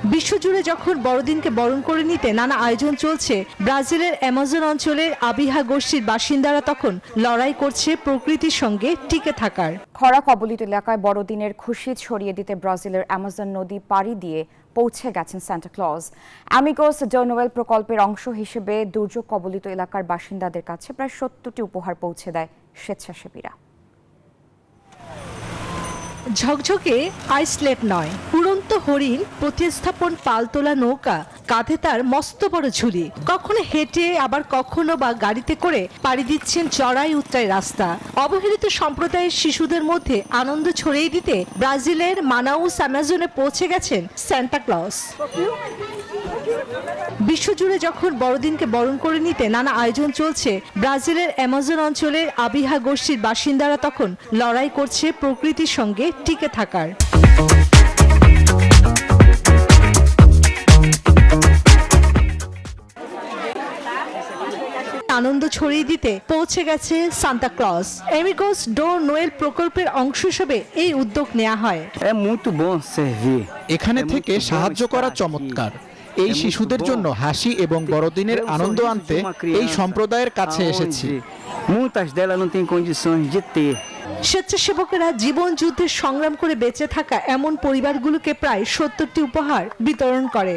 বিশ্বজুড়ে যখন বড়দিনকে বরণ করে নিতে নানা আয়োজন চলছে, ব্রাজিলের অ্যামাজন অঞ্চলের আবিহা গোষ্ঠীর বাসিন্দারা তখন লড়াই করছে প্রকৃতির সঙ্গে টিকে থাকার। খরা কবলিত এলাকায় বড়দিনের খুশি ছড়িয়ে দিতে ব্রাজিলের অ্যামাজন নদী পাড়ি দিয়ে পৌঁছে গেছেন সান্টা ক্লজ। অ্যামিগোস ডে নোয়েল প্রকল্পের অংশ হিসেবে দুর্যোগ কবলিত এলাকার বাসিন্দাদের কাছে প্রায় 70টি উপহার পৌঁছে দেয় স্বেচ্ছাসেবীরা। ঝকঝকে আইসলেট নয়, উড়ন্ত হরিণ, প্রতিস্থাপন পালতোলা নৌকা, কাঁধে তার মস্ত বড় ঝুলি, কখনো হেঁটে আবার কখনো বা গাড়িতে করে পাড়ি দিচ্ছেন চড়াই উতরাই রাস্তা। অবহেলিত সম্প্রদায়ের শিশুদের মধ্যে আনন্দ ছড়িয়ে দিতে ব্রাজিলের মানাউস অ্যামাজনে পৌঁছে গেছেন সান্টা ক্লজ। বিশ্বজুড়ে যখন বড়দিনকে বরণ করে নিতে নানা আয়োজন চলছে, ব্রাজিলের অ্যামাজন অঞ্চলের আবিহা গোষ্ঠীর বাসিন্দারা তখন লড়াই করছে প্রকৃতির সঙ্গে টিকে থাকার। আনন্দ ছড়িয়ে দিতে পৌঁছে গেছে সান্টা ক্লজ। অ্যামিগোস ডে নোয়েল প্রকল্পের অংশ হিসেবে এই উদ্যোগ নেওয়া হয়। এখানে থেকে সাহায্য করা চমৎকার। এই শিশুদের জন্য হাসি এবং বড়দিনের আনন্দ আনতে এই সম্প্রদায়ের কাছে এসেছি। স্বেচ্ছাসেবকেরা জীবন যুদ্ধের সংগ্রাম করে বেঁচে থাকা এমন পরিবারগুলোকে প্রায় 70টি উপহার বিতরণ করে।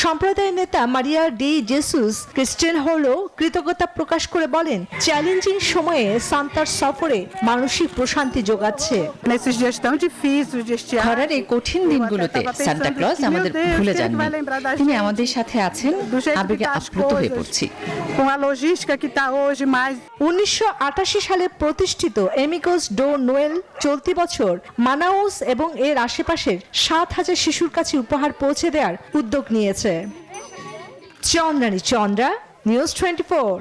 সম্প্রদায়ের নেতা মারিয়া ডি জেসুস ক্রিস্টেন হলো কৃতজ্ঞতা প্রকাশ করে বলেন, চ্যালেঞ্জিং সময়ে সান্তার সফরে মানসিক প্রশান্তি যোগাচ্ছে। খরার এই কঠিন দিনগুলোতে সান্টা ক্লজ আমাদের ভুলে যাননি, তিনি আমাদের সাথে আছেন। আবেগে আপ্লুত হয়ে পড়ছি। 1988 সালে প্রতিষ্ঠিত অ্যামিগোস ডে নোয়েল চলতি বছর মানাউস এবং এর আশেপাশের 7,000 শিশুর কাছে উপহার পৌঁছে দেওয়ার উদ্যোগ নিয়েছে। চন্দ্রানী চন্দ্রা, নিউজ 24।